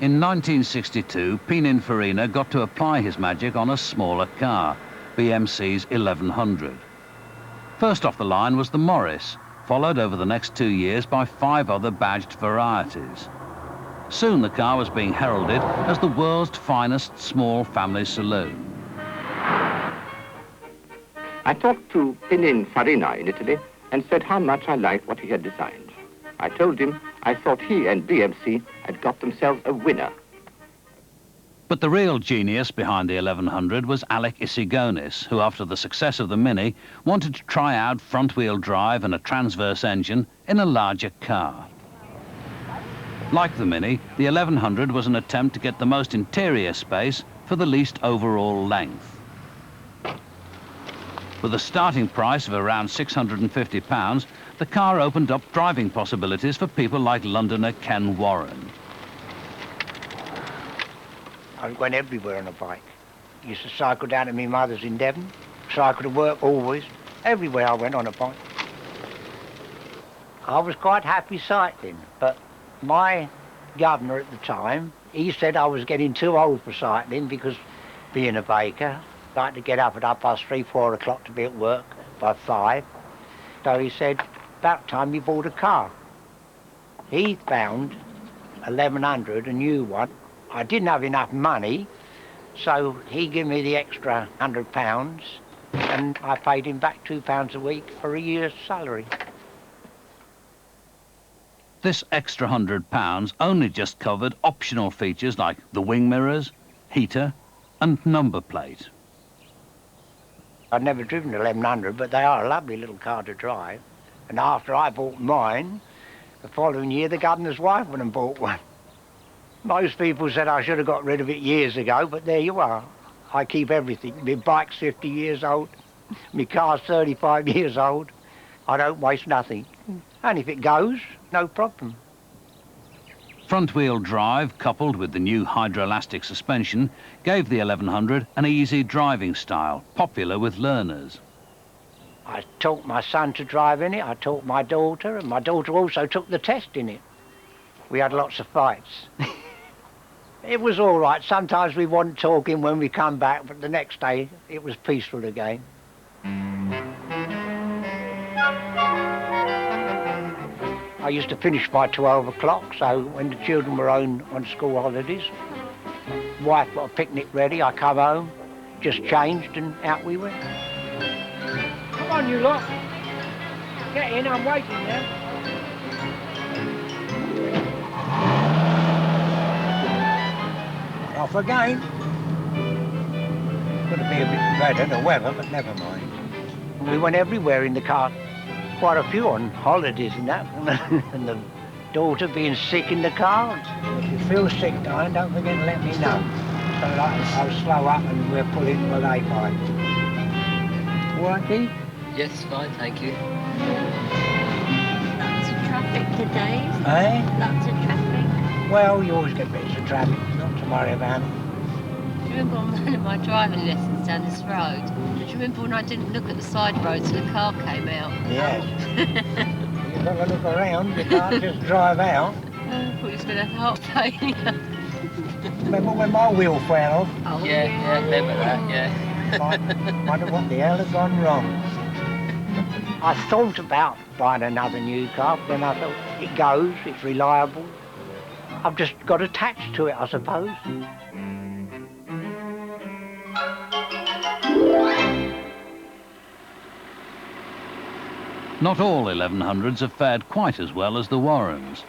In 1962, Farina got to apply his magic on a smaller car, BMC's 1100. First off the line was the Morris, followed over the next 2 years by 5 other badged varieties. Soon the car was being heralded as the world's finest small family saloon. I talked to Farina in Italy and said how much I liked what he had designed. I told him I thought he and BMC had got themselves a winner. But the real genius behind the 1100 was Alec Isigonis, who, after the success of the Mini, wanted to try out front-wheel drive and a transverse engine in a larger car. Like the Mini, the 1100 was an attempt to get the most interior space for the least overall length. With a starting price of around £650, the car opened up driving possibilities for people like Londoner Ken Warren. I went everywhere on a bike. Used to cycle down to my mother's in Devon, cycle to work always. Everywhere I went on a bike. I was quite happy cycling, but my governor at the time, he said I was getting too old for cycling because being a baker, I like to get up at 3:30, 4 o'clock to be at work by 5. So he said, about time you bought a car. He found 1100, a new one. I didn't have enough money, so he gave me the extra £100 and I paid him back £2 a week for a year's salary. This extra £100 only just covered optional features like the wing mirrors, heater and number plate. I'd never driven an 1100, but they are a lovely little car to drive. And after I bought mine, the following year the governor's wife went and bought one. Most people said I should have got rid of it years ago, but there you are. I keep everything. My bike's 50 years old, my car's 35 years old. I don't waste nothing. And if it goes, no problem. Front-wheel drive, coupled with the new hydroelastic suspension, gave the 1100 an easy driving style, popular with learners. I taught my son to drive in it, I taught my daughter, and my daughter also took the test in it. We had lots of fights. It was all right. Sometimes we wasn't talking when we come back, but the next day it was peaceful again. I used to finish by 12 o'clock, so when the children were on school holidays, wife got a picnic ready, I come home, just changed and out we went. Come on, you lot. Get in, I'm waiting now. Off again. Could have been a bit better, the weather, but never mind. We went everywhere in the car, quite a few on holidays and that, and the daughter being sick in the car. If you feel sick, darling, don't forget to let me know. So I'll slow up and we'll pull into a lay-by. All right, Dee? Yes, fine, thank you. Lots of traffic today. Eh? Lots of traffic. Well, you always get bits of traffic, not to worry about it. Do you remember on one of my driving lessons down this road? Do you remember when I didn't look at the side road till the car came out? Yes. You've got to look around, you can't just drive out. I thought you was going to have heart failure. Remember when my wheel fell off? Oh, Yeah, remember that, yeah. Wonder what the hell had gone wrong. I thought about buying another new car, but then I thought, it goes, it's reliable. I've just got attached to it, I suppose. Not all 1100s have fared quite as well as the Warrens.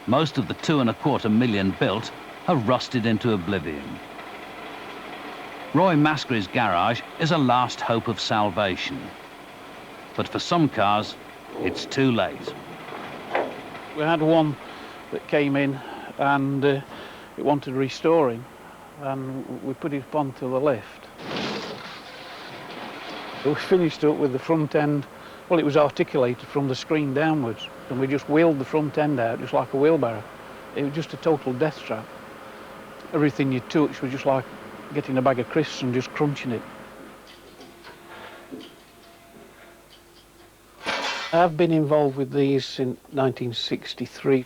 Most of the 2.25 million built have rusted into oblivion. Roy Maskery's garage is a last hope of salvation. But for some cars, it's too late. We had one that came in and it wanted restoring, and we put it up onto the lift. We finished up with the front end. Well, it was articulated from the screen downwards, and we just wheeled the front end out just like a wheelbarrow. It was just a total death trap. Everything you touched was just like getting a bag of crisps and just crunching it. I've been involved with these since 1963.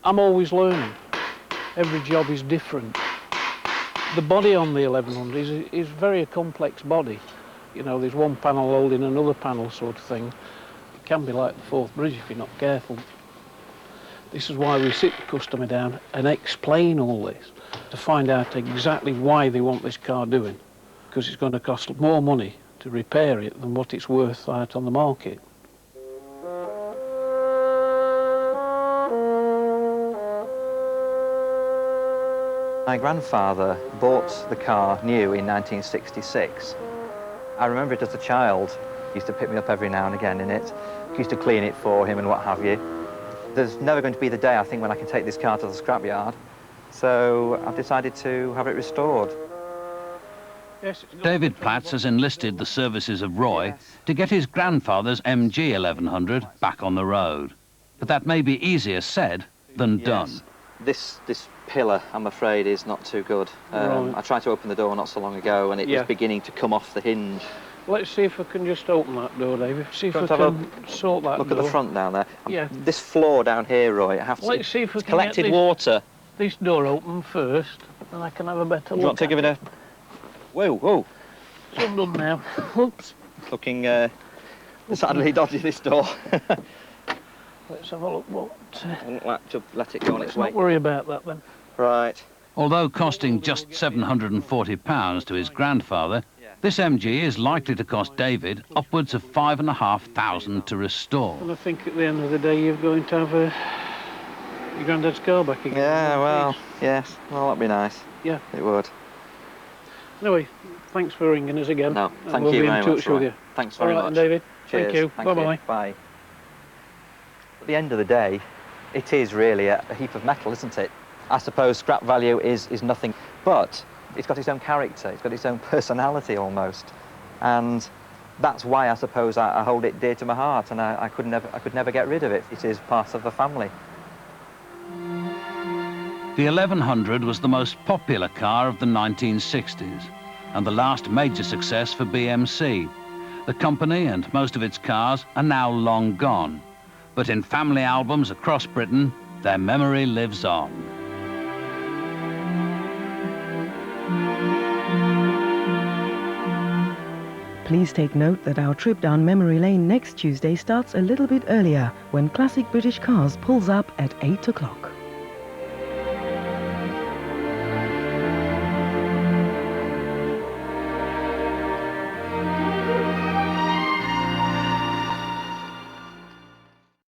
I'm always learning. Every job is different. The body on the 1100 is very a complex body. You know, there's one panel holding another panel sort of thing. It can be like the Forth Bridge if you're not careful. This is why we sit the customer down and explain all this, to find out exactly why they want this car doing, because it's going to cost more money to repair it than what it's worth out on the market. My grandfather bought the car new in 1966. I remember it as a child. He used to pick me up every now and again in it. He used to clean it for him and what have you. There's never going to be the day, I think, when I can take this car to the scrapyard. So I've decided to have it restored. David Platts has enlisted the services of Roy to get his grandfather's MG 1100 back on the road. But that may be easier said than done. This pillar, I'm afraid, is not too good. Right. I tried to open the door not so long ago and it was beginning to come off the hinge. Let's see if I can just open that door, David. See if I Have a can sort that Look door. at the front down there. Yeah. This floor down here, Roy, I have to... Let's see if we it's can collected get water. this door open first, and I can have a better look. Do you want to give it a... Whoa, whoa. It's undone now. Oops. Looking sadly dodgy, this door. Let's have a look what... I wouldn't like to let it go on its let's way. not worry about that then. Right. Although costing just £740 to his grandfather, this MG is likely to cost David upwards of £5,500 to restore. And I think at the end of the day you're going to have your granddad's car back again. Yeah, well, yes. Well, that'd be nice. Yeah. It would. Anyway, thanks for ringing us again. No, and thank we'll you be very in much, touch with Roy. you. Thanks very All right, much. David. Cheers. Thank you. Bye-bye. Bye. At the end of the day, it is really a heap of metal, isn't it? I suppose scrap value is nothing, but it's got its own character, it's got its own personality almost. And that's why I suppose I hold it dear to my heart, and I could never get rid of it. It is part of the family. The 1100 was the most popular car of the 1960s and the last major success for BMC. The company and most of its cars are now long gone, but in family albums across Britain, their memory lives on. Please take note that our trip down memory lane next Tuesday starts a little bit earlier when Classic British Cars pulls up at 8 o'clock.